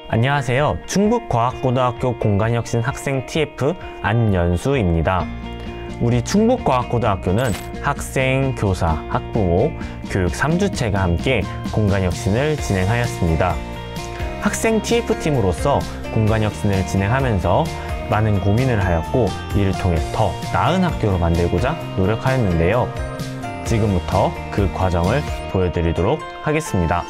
안녕하세요. 충북과학고등학교 공간혁신 학생 TF 안연수입니다. 우리 충북과학고등학교는 학생, 교사, 학부모, 교육 3주체가 함께 공간혁신을 진행하였습니다. 학생 TF팀으로서 공간혁신을 진행하면서 많은 고민을 하였고 이를 통해 더 나은 학교로 만들고자 노력하였는데요. 지금부터 그 과정을 보여드리도록 하겠습니다.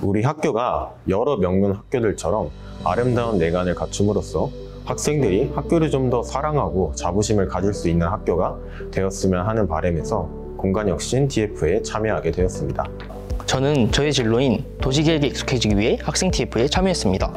우리 학교가 여러 명문 학교들처럼 아름다운 내관을 갖춤으로써 학생들이 학교를 좀 더 사랑하고 자부심을 가질 수 있는 학교가 되었으면 하는 바람에서 공간혁신 TF에 참여하게 되었습니다. 저는 저의 진로인 도시계획에 익숙해지기 위해 학생 TF에 참여했습니다.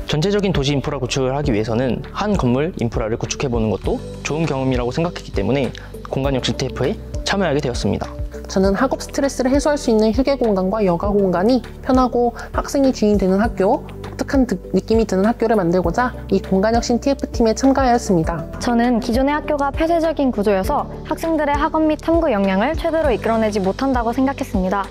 전체적인 도시 인프라 구축을 하기 위해서는 한 건물 인프라를 구축해보는 것도 좋은 경험이라고 생각했기 때문에 공간혁신 TF에 참여하게 되었습니다. 저는 학업 스트레스를 해소할 수 있는 휴게 공간과 여가 공간이 편하고 학생이 주인이 되는 학교, 독특한 느낌이 드는 학교를 만들고자 이 공간혁신 TF팀에 참가하였습니다. 저는 기존의 학교가 폐쇄적인 구조여서 학생들의 학업 및 탐구 역량을 최대로 이끌어내지 못한다고 생각했습니다.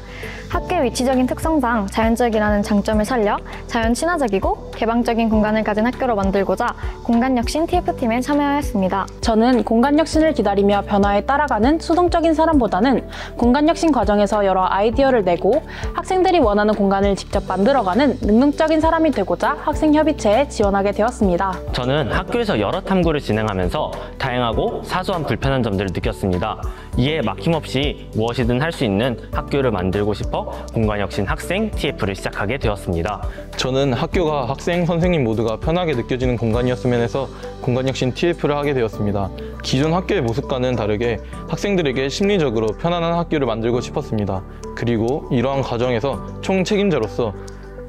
학교의 위치적인 특성상 자연적이라는 장점을 살려 자연 친화적이고 개방적인 공간을 가진 학교로 만들고자 공간혁신 TF팀에 참여하였습니다. 저는 공간혁신을 기다리며 변화에 따라가는 수동적인 사람보다는 공간혁신 과정에서 여러 아이디어를 내고 학생들이 원하는 공간을 직접 만들어가는 능동적인 사람이 되고자 학생협의체에 지원하게 되었습니다. 저는 학교에서 여러 탐구를 진행하면서 다양하고 사소한 불편한 점들을 느꼈습니다. 이에 막힘없이 무엇이든 할 수 있는 학교를 만들고 싶어 공간혁신 학생 TF를 시작하게 되었습니다. 저는 학교가 학생, 선생님 모두가 편하게 느껴지는 공간이었으면 해서 공간혁신 TF를 하게 되었습니다. 기존 학교의 모습과는 다르게 학생들에게 심리적으로 편안한 학교를 만들고 싶었습니다. 그리고 이러한 과정에서 총 책임자로서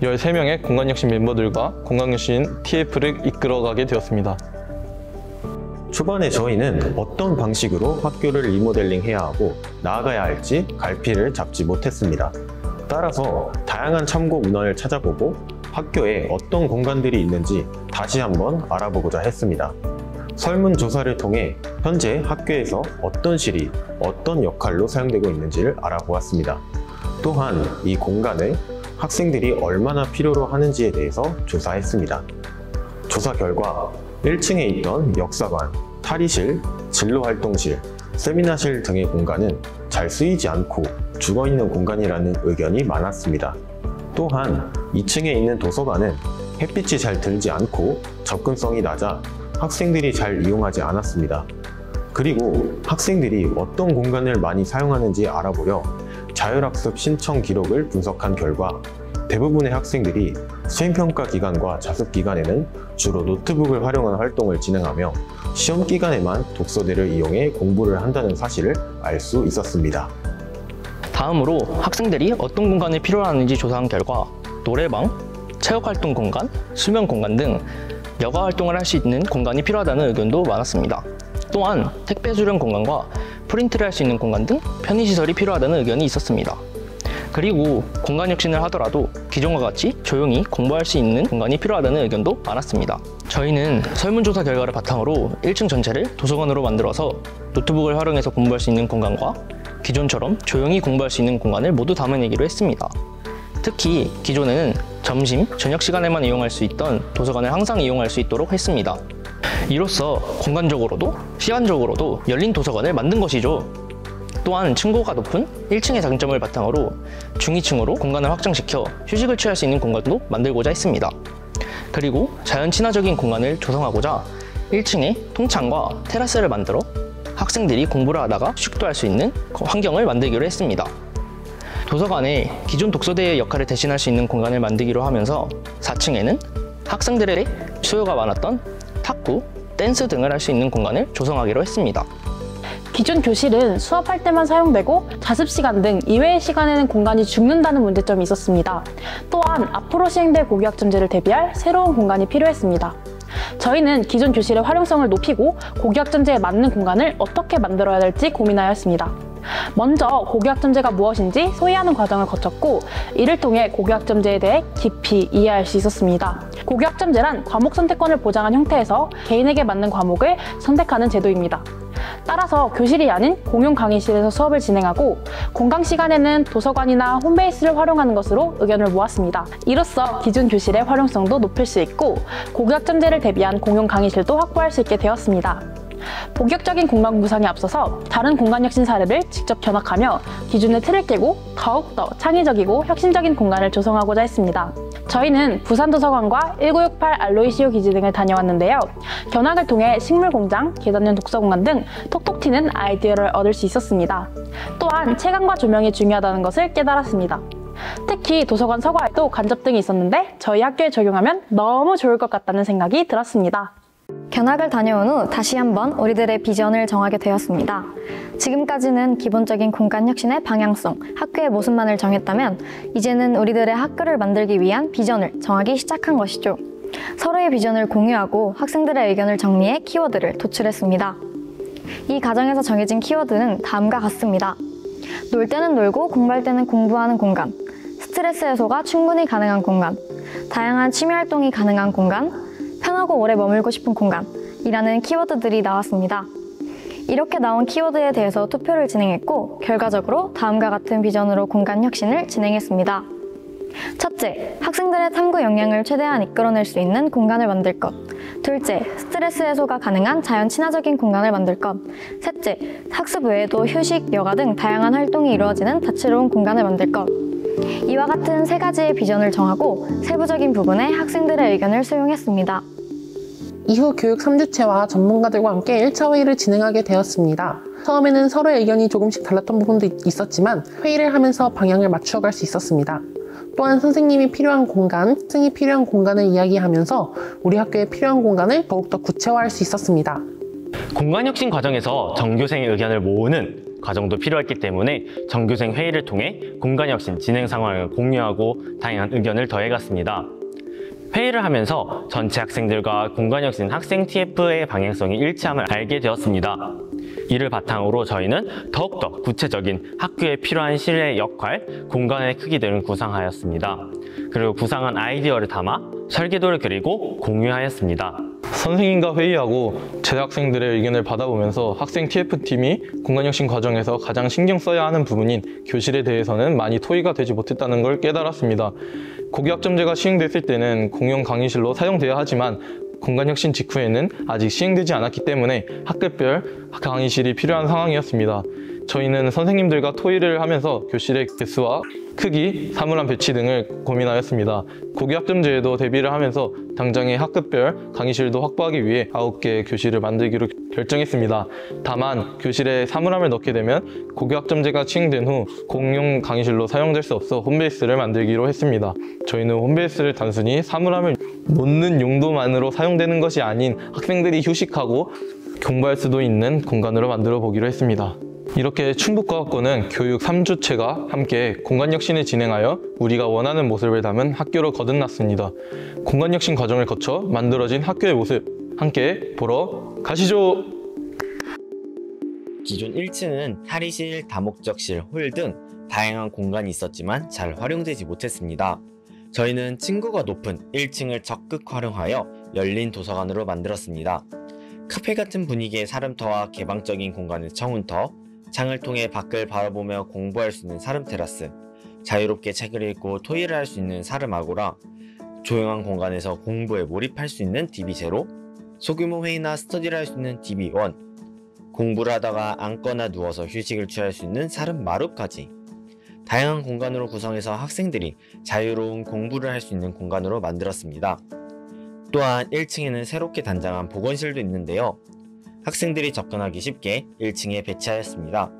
13명의 공간혁신 멤버들과 공간혁신 TF를 이끌어가게 되었습니다. 초반에 저희는 어떤 방식으로 학교를 리모델링해야 하고 나아가야 할지 갈피를 잡지 못했습니다. 따라서 다양한 참고 문헌을 찾아보고 학교에 어떤 공간들이 있는지 다시 한번 알아보고자 했습니다. 설문조사를 통해 현재 학교에서 어떤 실이 어떤 역할로 사용되고 있는지를 알아보았습니다. 또한 이 공간을 학생들이 얼마나 필요로 하는지에 대해서 조사했습니다. 조사 결과 1층에 있던 역사관, 탈의실, 진로활동실, 세미나실 등의 공간은 잘 쓰이지 않고 죽어있는 공간이라는 의견이 많았습니다. 또한 2층에 있는 도서관은 햇빛이 잘 들지 않고 접근성이 낮아 학생들이 잘 이용하지 않았습니다. 그리고 학생들이 어떤 공간을 많이 사용하는지 알아보려 자율학습 신청 기록을 분석한 결과 대부분의 학생들이 수행평가 기간과 자습 기간에는 주로 노트북을 활용한 활동을 진행하며 시험 기간에만 독서대를 이용해 공부를 한다는 사실을 알 수 있었습니다. 다음으로 학생들이 어떤 공간이 필요하는지 조사한 결과 노래방, 체육활동 공간, 수면 공간 등 여가 활동을 할 수 있는 공간이 필요하다는 의견도 많았습니다. 또한 택배 수령 공간과 프린트를 할 수 있는 공간 등 편의시설이 필요하다는 의견이 있었습니다. 그리고 공간혁신을 하더라도 기존과 같이 조용히 공부할 수 있는 공간이 필요하다는 의견도 많았습니다. 저희는 설문조사 결과를 바탕으로 1층 전체를 도서관으로 만들어서 노트북을 활용해서 공부할 수 있는 공간과 기존처럼 조용히 공부할 수 있는 공간을 모두 담아내기로 했습니다. 특히 기존에는 점심, 저녁 시간에만 이용할 수 있던 도서관을 항상 이용할 수 있도록 했습니다. 이로써 공간적으로도 시간적으로도 열린 도서관을 만든 것이죠. 또한 층고가 높은 1층의 장점을 바탕으로 중위층으로 공간을 확장시켜 휴식을 취할 수 있는 공간도 만들고자 했습니다. 그리고 자연 친화적인 공간을 조성하고자 1층에 통창과 테라스를 만들어 학생들이 공부를 하다가 휴식도 할 수 있는 환경을 만들기로 했습니다. 도서관에 기존 독서대의 역할을 대신할 수 있는 공간을 만들기로 하면서 4층에는 학생들의 수요가 많았던 탁구, 댄스 등을 할 수 있는 공간을 조성하기로 했습니다. 기존 교실은 수업할 때만 사용되고 자습 시간 등 이외의 시간에는 공간이 죽는다는 문제점이 있었습니다. 또한 앞으로 시행될 고교학점제를 대비할 새로운 공간이 필요했습니다. 저희는 기존 교실의 활용성을 높이고 고교학점제에 맞는 공간을 어떻게 만들어야 될지 고민하였습니다. 먼저 고교학점제가 무엇인지 소위하는 과정을 거쳤고 이를 통해 고교학점제에 대해 깊이 이해할 수 있었습니다. 고교학점제란 과목 선택권을 보장한 형태에서 개인에게 맞는 과목을 선택하는 제도입니다. 따라서 교실이 아닌 공용 강의실에서 수업을 진행하고 공강 시간에는 도서관이나 홈베이스를 활용하는 것으로 의견을 모았습니다. 이로써 기존 교실의 활용성도 높일 수 있고 고교학점제를 대비한 공용 강의실도 확보할 수 있게 되었습니다. 본격적인 공간 구상에 앞서서 다른 공간혁신 사례를 직접 견학하며 기존의 틀을 깨고 더욱더 창의적이고 혁신적인 공간을 조성하고자 했습니다. 저희는 부산도서관과 1968 알로이시오 기지 등을 다녀왔는데요. 견학을 통해 식물공장, 계단형 독서공간 등 톡톡 튀는 아이디어를 얻을 수 있었습니다. 또한 채광과 조명이 중요하다는 것을 깨달았습니다. 특히 도서관 서가에도 간접등이 있었는데 저희 학교에 적용하면 너무 좋을 것 같다는 생각이 들었습니다. 견학을 다녀온 후 다시 한번 우리들의 비전을 정하게 되었습니다. 지금까지는 기본적인 공간 혁신의 방향성, 학교의 모습만을 정했다면 이제는 우리들의 학교를 만들기 위한 비전을 정하기 시작한 것이죠. 서로의 비전을 공유하고 학생들의 의견을 정리해 키워드를 도출했습니다. 이 과정에서 정해진 키워드는 다음과 같습니다. 놀 때는 놀고 공부할 때는 공부하는 공간, 스트레스 해소가 충분히 가능한 공간, 다양한 취미 활동이 가능한 공간, 편하고 오래 머물고 싶은 공간이라는 키워드들이 나왔습니다. 이렇게 나온 키워드에 대해서 투표를 진행했고 결과적으로 다음과 같은 비전으로 공간 혁신을 진행했습니다. 첫째, 학생들의 탐구 역량을 최대한 이끌어낼 수 있는 공간을 만들 것. 둘째, 스트레스 해소가 가능한 자연 친화적인 공간을 만들 것. 셋째, 학습 외에도 휴식, 여가 등 다양한 활동이 이루어지는 다채로운 공간을 만들 것. 이와 같은 세 가지의 비전을 정하고 세부적인 부분에 학생들의 의견을 수용했습니다. 이후 교육 3주체와 전문가들과 함께 1차 회의를 진행하게 되었습니다. 처음에는 서로의 의견이 조금씩 달랐던 부분도 있었지만 회의를 하면서 방향을 맞추어갈 수 있었습니다. 또한 선생님이 필요한 공간, 학생이 필요한 공간을 이야기하면서 우리 학교에 필요한 공간을 더욱더 구체화할 수 있었습니다. 공간혁신 과정에서 전교생의 의견을 모으는 과정도 필요했기 때문에 전교생 회의를 통해 공간혁신 진행 상황을 공유하고 다양한 의견을 더해갔습니다. 회의를 하면서 전체 학생들과 공간혁신 학생 TF의 방향성이 일치함을 알게 되었습니다. 이를 바탕으로 저희는 더욱더 구체적인 학교에 필요한 실내 역할, 공간의 크기 등을 구상하였습니다. 그리고 구상한 아이디어를 담아 설계도를 그리고 공유하였습니다. 선생님과 회의하고 재학생들의 의견을 받아보면서 학생 TF팀이 공간혁신 과정에서 가장 신경 써야 하는 부분인 교실에 대해서는 많이 토의가 되지 못했다는 걸 깨달았습니다. 고교학점제가 시행됐을 때는 공용 강의실로 사용돼야 하지만 공간혁신 직후에는 아직 시행되지 않았기 때문에 학급별 강의실이 필요한 상황이었습니다. 저희는 선생님들과 토의를 하면서 교실의 개수와 크기, 사물함 배치 등을 고민하였습니다. 고교학점제에도 대비를 하면서 당장의 학급별 강의실도 확보하기 위해 9개의 교실을 만들기로 결정했습니다. 다만 교실에 사물함을 넣게 되면 고교학점제가 시행된 후 공용 강의실로 사용될 수 없어 홈베이스를 만들기로 했습니다. 저희는 홈베이스를 단순히 사물함을 놓는 용도만으로 사용되는 것이 아닌 학생들이 휴식하고 공부할 수도 있는 공간으로 만들어 보기로 했습니다. 이렇게 충북과학고는 교육 3주체가 함께 공간혁신을 진행하여 우리가 원하는 모습을 담은 학교로 거듭났습니다. 공간혁신 과정을 거쳐 만들어진 학교의 모습 함께 보러 가시죠. 기존 1층은 탈의실, 다목적실, 홀 등 다양한 공간이 있었지만 잘 활용되지 못했습니다. 저희는 층고가 높은 1층을 적극 활용하여 열린 도서관으로 만들었습니다. 카페 같은 분위기의 사름터와 개방적인 공간의 청운터, 창을 통해 밖을 바라보며 공부할 수 있는 사름 테라스, 자유롭게 책을 읽고 토의를 할 수 있는 사름 아고라, 조용한 공간에서 공부에 몰입할 수 있는 DB0, 소규모 회의나 스터디를 할 수 있는 DB1, 공부를 하다가 앉거나 누워서 휴식을 취할 수 있는 사름 마루까지 다양한 공간으로 구성해서 학생들이 자유로운 공부를 할 수 있는 공간으로 만들었습니다. 또한 1층에는 새롭게 단장한 보건실도 있는데요. 학생들이 접근하기 쉽게 1층에 배치하였습니다.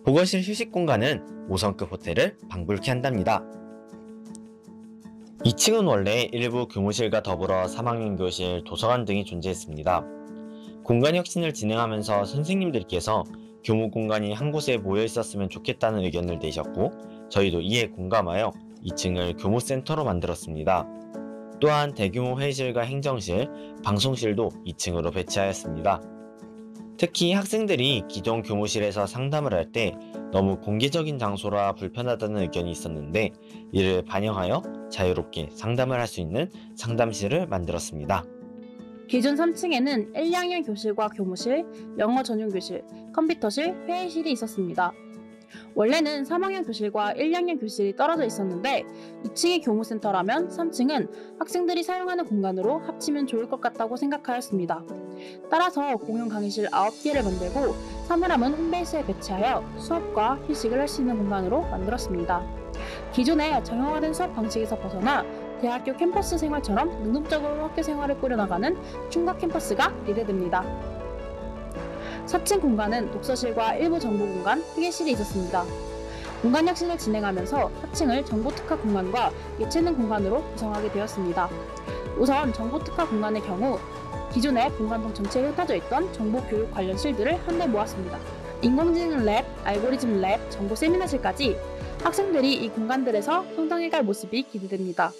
보건실 휴식 공간은 5성급 호텔을 방불케 한답니다. 2층은 원래 일부 교무실과 더불어 3학년 교실, 도서관 등이 존재했습니다. 공간혁신을 진행하면서 선생님들께서 교무 공간이 한 곳에 모여 있었으면 좋겠다는 의견을 내셨고 저희도 이에 공감하여 2층을 교무센터로 만들었습니다. 또한 대규모 회의실과 행정실, 방송실도 2층으로 배치하였습니다. 특히 학생들이 기존 교무실에서 상담을 할 때 너무 공개적인 장소라 불편하다는 의견이 있었는데 이를 반영하여 자유롭게 상담을 할 수 있는 상담실을 만들었습니다. 기존 3층에는 1학년 교실과 교무실, 영어 전용 교실, 컴퓨터실, 회의실이 있었습니다. 원래는 3학년 교실과 1학년 교실이 떨어져 있었는데 2층이 교무센터라면 3층은 학생들이 사용하는 공간으로 합치면 좋을 것 같다고 생각하였습니다. 따라서 공용 강의실 9개를 만들고 사물함은 홈베이스에 배치하여 수업과 휴식을 할 수 있는 공간으로 만들었습니다. 기존의 정형화된 수업 방식에서 벗어나 대학교 캠퍼스 생활처럼 능동적으로 학교 생활을 꾸려나가는 충각 캠퍼스가 기대됩니다. 4층 공간은 독서실과 일부 정보 공간, 회계실이 있었습니다. 공간 혁신을 진행하면서 4층을 정보 특화 공간과 예체능 공간으로 구성하게 되었습니다. 우선 정보 특화 공간의 경우 기존의 본관동 전체에 흩어져 있던 정보 교육 관련 실들을 한데 모았습니다. 인공지능 랩, 알고리즘 랩, 정보 세미나실까지 학생들이 이 공간들에서 성장해갈 모습이 기대됩니다.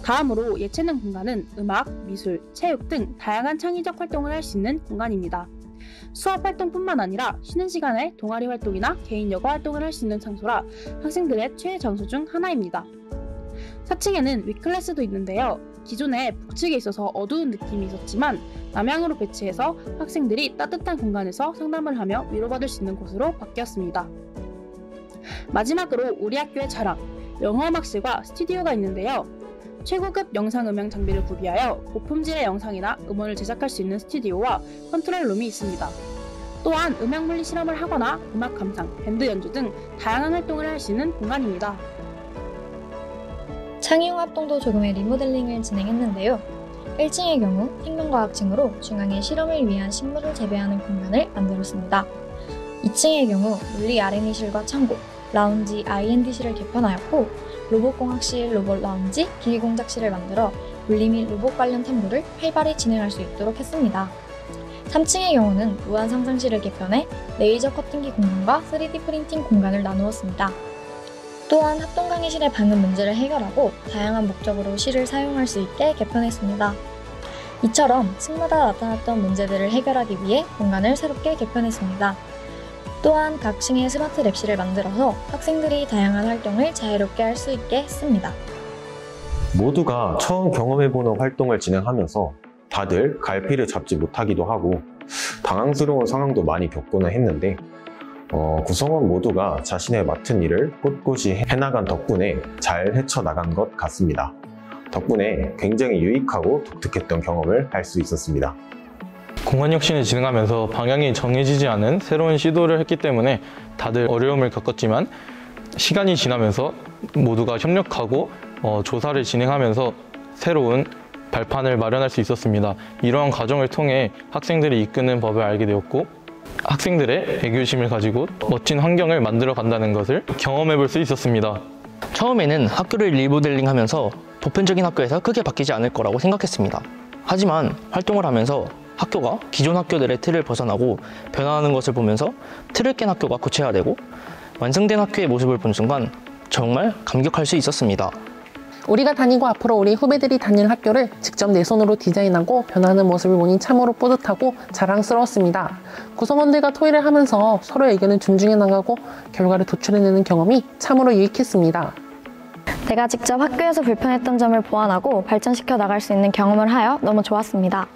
다음으로 예체능 공간은 음악, 미술, 체육 등 다양한 창의적 활동을 할 수 있는 공간입니다. 수업 활동뿐만 아니라 쉬는 시간에 동아리 활동이나 개인 여가 활동을 할 수 있는 장소라 학생들의 최애 장소 중 하나입니다. 4층에는 위클래스도 있는데요. 기존에 북측에 있어서 어두운 느낌이 있었지만 남향으로 배치해서 학생들이 따뜻한 공간에서 상담을 하며 위로받을 수 있는 곳으로 바뀌었습니다. 마지막으로 우리 학교의 자랑, 영어음악실과 스튜디오가 있는데요. 최고급 영상음향 장비를 구비하여 고품질의 영상이나 음원을 제작할 수 있는 스튜디오와 컨트롤룸이 있습니다. 또한 음향물리 실험을 하거나 음악 감상, 밴드 연주 등 다양한 활동을 할 수 있는 공간입니다. 창의융합동도 조금의 리모델링을 진행했는데요. 1층의 경우 생명과학층으로 중앙에 실험을 위한 식물을 재배하는 공간을 만들었습니다. 2층의 경우 물리 R&D실과 창고, 라운지 I&D실을 개편하였고 로봇공학실, 로봇 라운지, 기기공작실을 만들어 물리 및 로봇 관련 탐구를 활발히 진행할 수 있도록 했습니다. 3층의 경우는 무한 상상실을 개편해 레이저 커팅기 공간과 3D 프린팅 공간을 나누었습니다. 또한 합동 강의실의 방음 문제를 해결하고 다양한 목적으로 실을 사용할 수 있게 개편했습니다. 이처럼 층마다 나타났던 문제들을 해결하기 위해 공간을 새롭게 개편했습니다. 또한 각 층에 스마트 랩실을 만들어서 학생들이 다양한 활동을 자유롭게 할 수 있게 했습니다. 모두가 처음 경험해보는 활동을 진행하면서 다들 갈피를 잡지 못하기도 하고 당황스러운 상황도 많이 겪고는 했는데 구성원 모두가 자신의 맡은 일을 꼿꼿이 해나간 덕분에 잘 헤쳐나간 것 같습니다. 덕분에 굉장히 유익하고 독특했던 경험을 할 수 있었습니다. 공간혁신을 진행하면서 방향이 정해지지 않은 새로운 시도를 했기 때문에 다들 어려움을 겪었지만 시간이 지나면서 모두가 협력하고 조사를 진행하면서 새로운 발판을 마련할 수 있었습니다. 이러한 과정을 통해 학생들이 이끄는 법을 알게 되었고 학생들의 애교심을 가지고 멋진 환경을 만들어 간다는 것을 경험해 볼 수 있었습니다. 처음에는 학교를 리모델링하면서 보편적인 학교에서 크게 바뀌지 않을 거라고 생각했습니다. 하지만 활동을 하면서 학교가 기존 학교들의 틀을 벗어나고 변화하는 것을 보면서 틀을 깬 학교가 고쳐야 되고 완성된 학교의 모습을 본 순간 정말 감격할 수 있었습니다. 우리가 다니고 앞으로 우리 후배들이 다닐 학교를 직접 내 손으로 디자인하고 변화하는 모습을 보니 참으로 뿌듯하고 자랑스러웠습니다. 구성원들과 토의를 하면서 서로의 의견을 존중해 나가고 결과를 도출해내는 경험이 참으로 유익했습니다. 내가 직접 학교에서 불편했던 점을 보완하고 발전시켜 나갈 수 있는 경험을 하여 너무 좋았습니다.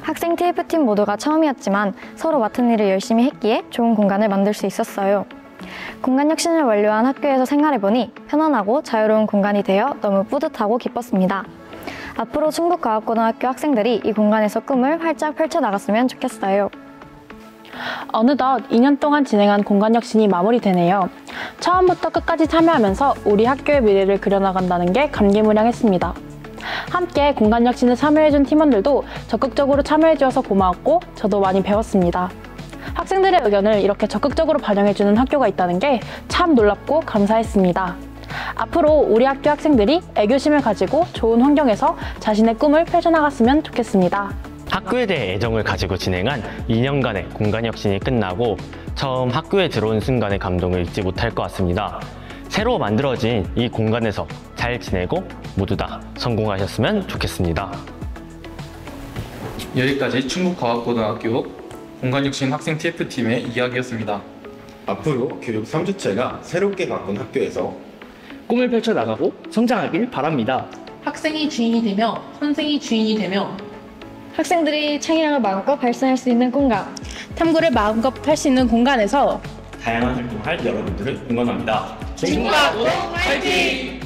학생 TF팀 모두가 처음이었지만 서로 맡은 일을 열심히 했기에 좋은 공간을 만들 수 있었어요. 공간 혁신을 완료한 학교에서 생활해보니 편안하고 자유로운 공간이 되어 너무 뿌듯하고 기뻤습니다. 앞으로 충북과학고등학교 학생들이 이 공간에서 꿈을 활짝 펼쳐나갔으면 좋겠어요. 어느덧 2년 동안 진행한 공간 혁신이 마무리되네요. 처음부터 끝까지 참여하면서 우리 학교의 미래를 그려나간다는 게 감개무량했습니다. 함께 공간 혁신에 참여해준 팀원들도 적극적으로 참여해주어서 고마웠고 저도 많이 배웠습니다. 학생들의 의견을 이렇게 적극적으로 반영해주는 학교가 있다는 게 참 놀랍고 감사했습니다. 앞으로 우리 학교 학생들이 애교심을 가지고 좋은 환경에서 자신의 꿈을 펼쳐나갔으면 좋겠습니다. 학교에 대해 애정을 가지고 진행한 2년간의 공간혁신이 끝나고 처음 학교에 들어온 순간의 감동을 잊지 못할 것 같습니다. 새로 만들어진 이 공간에서 잘 지내고 모두 다 성공하셨으면 좋겠습니다. 여기까지 충북과학고등학교 공간혁신 학생 TF팀의 이야기였습니다. 앞으로 교육 3주체가 새롭게 바꾼 학교에서 꿈을 펼쳐나가고 성장하길 바랍니다. 학생이 주인이 되며 선생이 주인이 되며 학생들이 창의력을 마음껏 발산할 수 있는 공간. 탐구를 마음껏 할 수 있는 공간에서 다양한 활동을 할 여러분들을 응원합니다. 중과고 화이팅!